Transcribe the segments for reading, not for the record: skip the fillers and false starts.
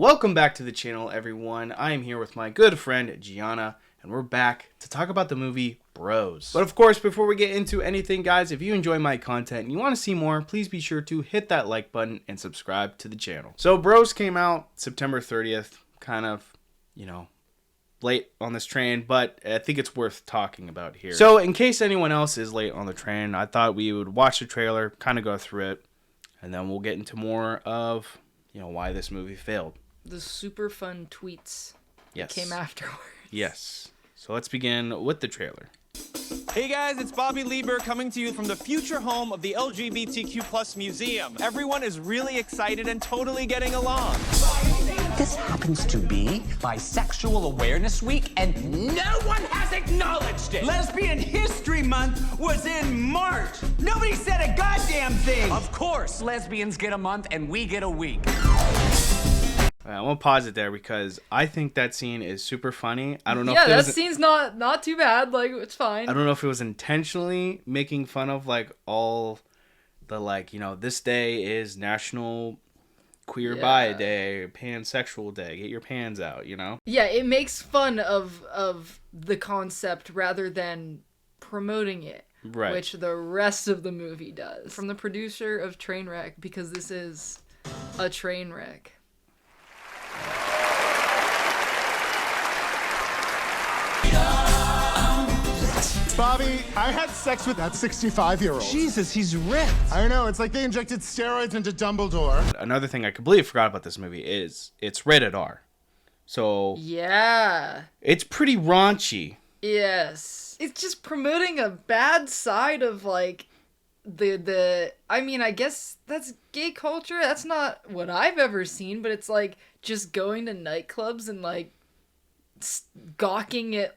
Welcome back to the channel, everyone. I am here with my good friend Gianna, and we're back to talk about the movie Bros. But of course, before we get into anything, guys, if you enjoy my content and you want to see more, please be sure to hit that like button and subscribe to the channel. So Bros came out September 30th, kind of, late on this train, but I think it's worth talking about here. So in case anyone else is late on the train, I thought we would watch the trailer, kind of go through it, and then we'll get into more of, why this movie failed. The super fun tweets that came afterwards. Yes. So let's begin with the trailer. Hey guys, it's Bobby Lieber coming to you from the future home of the LGBTQ+ museum. Everyone is really excited and totally getting along. This happens to be Bisexual Awareness Week, and no one has acknowledged it. Lesbian History Month was in March. Nobody said a goddamn thing. Of course, lesbians get a month and we get a week. I'm gonna pause it there because I think that scene is super funny. I don't know. Yeah, that scene's not too bad. Like, it's fine. I don't know if it was intentionally making fun of all the this day is National Queer Bi Day, Pansexual Day. Get your pans out. Yeah, it makes fun of the concept rather than promoting it. Right. Which the rest of the movie does. From the producer of Trainwreck, because this is a train wreck. Bobby, I had sex with that 65-year-old. Jesus, he's ripped. I know, it's like they injected steroids into Dumbledore. Another thing I completely forgot about this movie is it's rated R. So yeah, it's pretty raunchy. Yes. It's just promoting a bad side of the I guess that's gay culture. That's not what I've ever seen, but it's just going to nightclubs and gawking at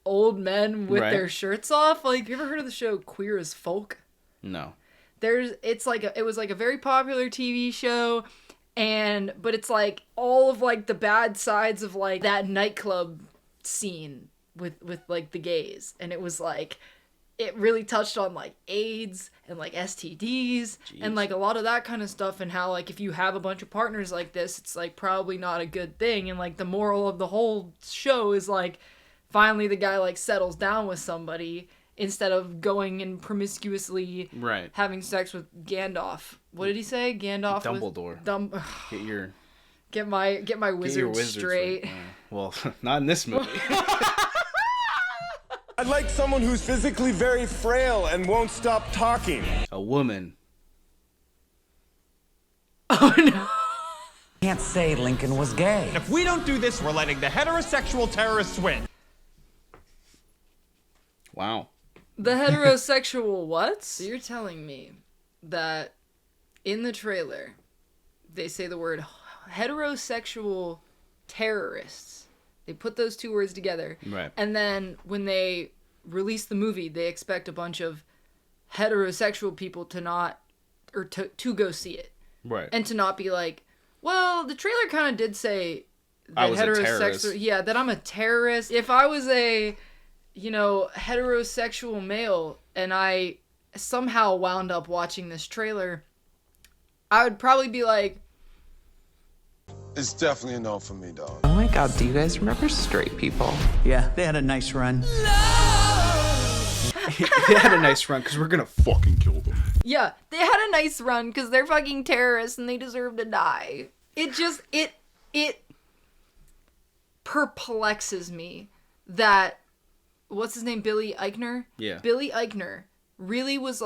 old men with their shirts off. Have you ever heard of the show Queer as Folk? No. It was a very popular TV show, but it's all of the bad sides of that nightclub scene with the gays, and it was it really touched on AIDS and STDs. Jeez. And a lot of that kind of stuff, and how if you have a bunch of partners like this, it's probably not a good thing. And the moral of the whole show is finally the guy settles down with somebody instead of going and promiscuously having sex with Gandalf. What did he say? Gandalf? Dumbledore. Get my wizard straight. Well, not in this movie. I'd like someone who's physically very frail and won't stop talking. A woman. Oh no. Can't say Lincoln was gay. If we don't do this, we're letting the heterosexual terrorists win. Wow. The heterosexual what? So you're telling me that in the trailer, they say the word heterosexual terrorists. They put those two words together. Right. And then when they release the movie, they expect a bunch of heterosexual people to go see it. Right. And to not be well, the trailer kind of did say that I was a terrorist. Yeah, that I'm a terrorist. If I was a heterosexual male and I somehow wound up watching this trailer, I would probably be It's definitely a no for me, dog. Oh my god, do you guys remember Straight People? Yeah, they had a nice run. They had a nice run because we're gonna fucking kill them. Yeah, they had a nice run because they're fucking terrorists and they deserve to die. It perplexes me that, what's his name, Billy Eichner? Yeah. Billy Eichner really was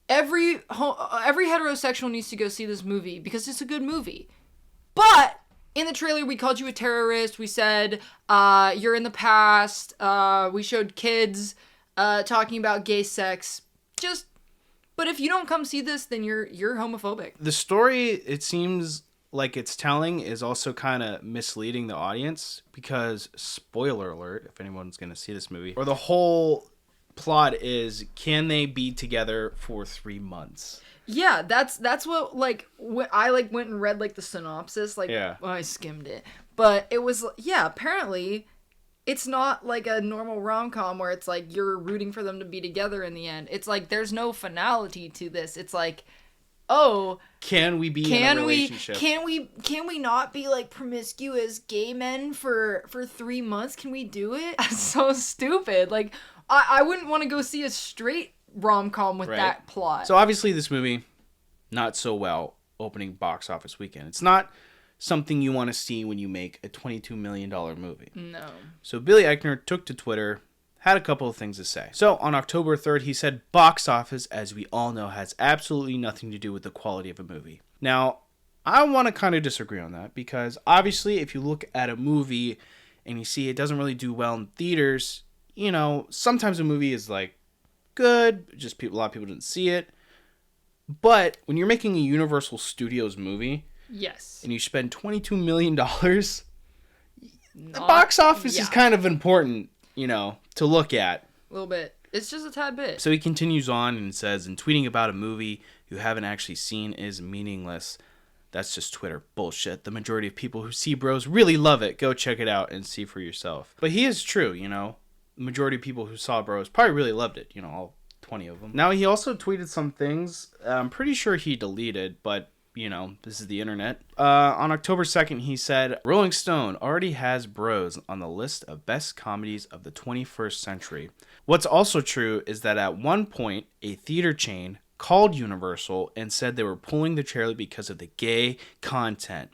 every heterosexual needs to go see this movie because it's a good movie. But in the trailer, we called you a terrorist. We said you're in the past. We showed kids talking about gay sex. But if you don't come see this, then you're homophobic. The story, it seems like it's telling, is also kind of misleading the audience because, spoiler alert, if anyone's going to see this movie, or the whole plot is, can they be together for 3 months? Yeah, that's what when I went and read the synopsis. Yeah. Well, I skimmed it, but it was apparently it's not a normal rom-com where it's you're rooting for them to be together in the end. It's there's no finality to this. It's oh, can we be in a relationship? Can we not be like promiscuous gay men for 3 months? Can we do it? That's so stupid. Like, I wouldn't want to go see a straight rom-com with that plot. So obviously this movie, not so well opening box office weekend. It's not something you want to see when you make a $22 million movie. No. So Billy Eichner took to Twitter, had a couple of things to say. So on October 3rd, he said, box office, as we all know, has absolutely nothing to do with the quality of a movie. Now, I want to kind of disagree on that because obviously if you look at a movie and you see it doesn't really do well in theaters, you know, sometimes a movie is like good, just a lot of people didn't see it. But when you're making a Universal Studios movie, yes, and you spend $22 million, the box office is kind of important, you know, to look at. A little bit. It's just a tad bit. So he continues on and says, and tweeting about a movie you haven't actually seen is meaningless. That's just Twitter bullshit. The majority of people who see Bros really love it. Go check it out and see for yourself. But he is true, you know. The majority of people who saw Bros probably really loved it, you know, all 20 of them. Now, he also tweeted some things I'm pretty sure he deleted, but, you know, this is the internet. On October 2nd, he said, Rolling Stone already has Bros on the list of best comedies of the 21st century. What's also true is that at one point, a theater chain called Universal and said they were pulling the trailer because of the gay content.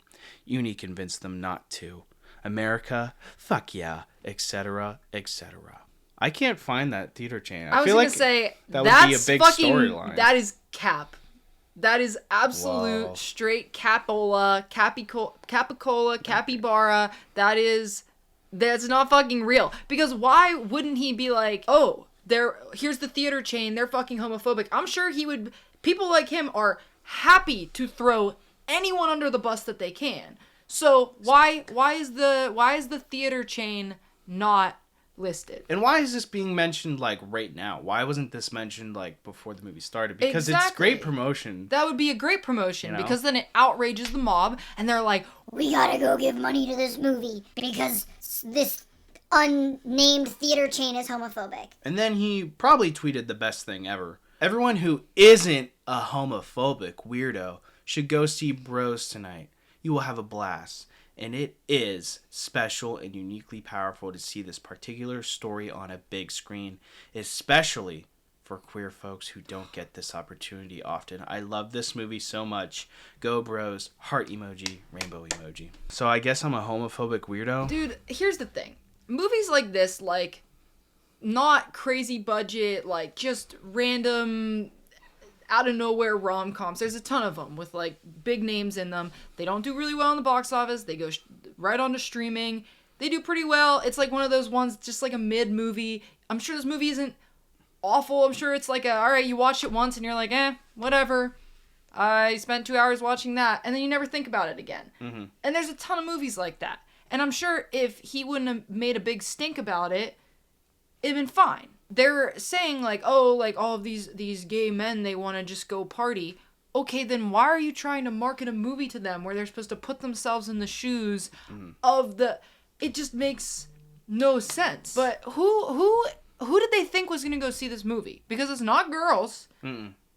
Uni convinced them not to. America, fuck yeah, etc., etc. I can't find that theater chain. I was feel gonna like say that that's would be a big storyline. That is cap. That is absolute Whoa. straight capola, capicola, capybara. That's not fucking real. Because why wouldn't he be like, oh, here's the theater chain, they're fucking homophobic. I'm sure he would. People like him are happy to throw anyone under the bus that they can. So why is the theater chain not listed? And why is this being mentioned like right now? Why wasn't this mentioned like before the movie started? Because it's great promotion. That would be a great promotion, You know? because then it outrages the mob and they're like, we gotta go give money to this movie because this unnamed theater chain is homophobic. And then he probably tweeted the best thing ever. Everyone who isn't a homophobic weirdo should go see Bros tonight. You will have a blast. And it is special and uniquely powerful to see this particular story on a big screen, especially for queer folks who don't get this opportunity often. I love this movie so much. Go Bros, heart emoji, rainbow emoji. So I guess I'm a homophobic weirdo? dude, here's the thing. Movies like this, like, not crazy budget, like, just random out of nowhere rom-coms. There's a ton of them with like big names in them. They don't do really well in the box office. They go right onto streaming. They do pretty well. It's like one of those ones, just like a mid movie. I'm sure this movie isn't awful. I'm sure it's like all right, you watch it once and you're like, whatever. I spent 2 hours watching that, and then you never think about it again. Mm-hmm. And there's a ton of movies like that. And I'm sure if he wouldn't have made a big stink about it, it'd been fine. They're saying like, oh, like all of these gay men, they want to just go party. Okay, then why are you trying to market a movie to them where they're supposed to put themselves in the shoes of the... It just makes no sense. But who did they think was going to go see this movie? Because it's not girls,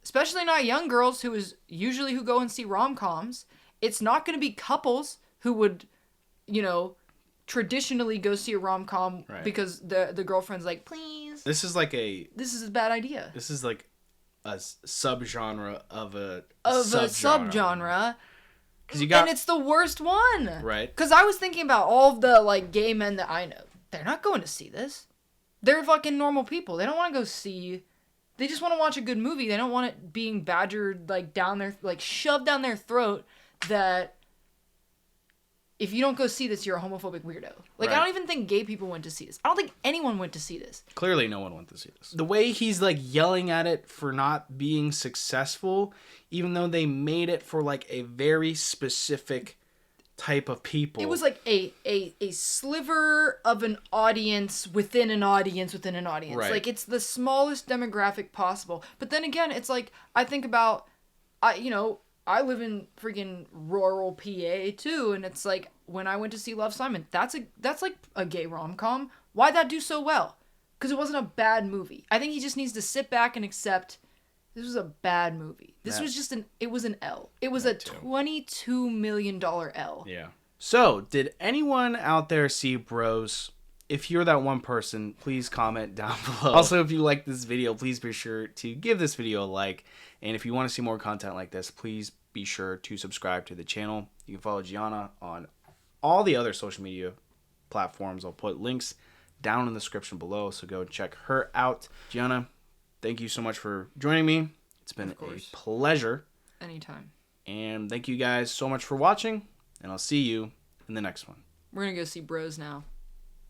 especially not young girls who go and see rom-coms. It's not going to be couples who would, you know, traditionally go see a rom-com because the girlfriend's like, please. This is a bad idea. This is like a subgenre of a subgenre. And it's the worst one. Right. Because I was thinking about all of the like gay men that I know. They're not going to see this. They're fucking normal people. They don't want to go see. They just want to watch a good movie. They don't want it being badgered like down their, like shoved down their throat that if you don't go see this, you're a homophobic weirdo. Like, I don't even think gay people went to see this. I don't think anyone went to see this. Clearly no one went to see this. The way he's, like, yelling at it for not being successful, even though they made it for, like, a very specific type of people. It was, like, a sliver of an audience within an audience within an audience. Right. Like, it's the smallest demographic possible. But then again, it's like, I think about, I live in freaking rural PA too, and it's like when I went to see Love, Simon, that's like a gay rom-com. Why'd that do so well? Because it wasn't a bad movie. I think he just needs to sit back and accept This was a bad movie. This was just it was an L. It was a $22 million L. Yeah. So, did anyone out there see Bros? If you're that one person, please comment down below. Also, if you like this video, please be sure to give this video a like. And if you want to see more content like this, please be sure to subscribe to the channel. You can follow Gianna on all the other social media platforms. I'll put links down in the description below, so go check her out. Gianna, thank you so much for joining me. It's been a pleasure. Anytime. And thank you guys so much for watching, and I'll see you in the next one. We're gonna go see Bros now.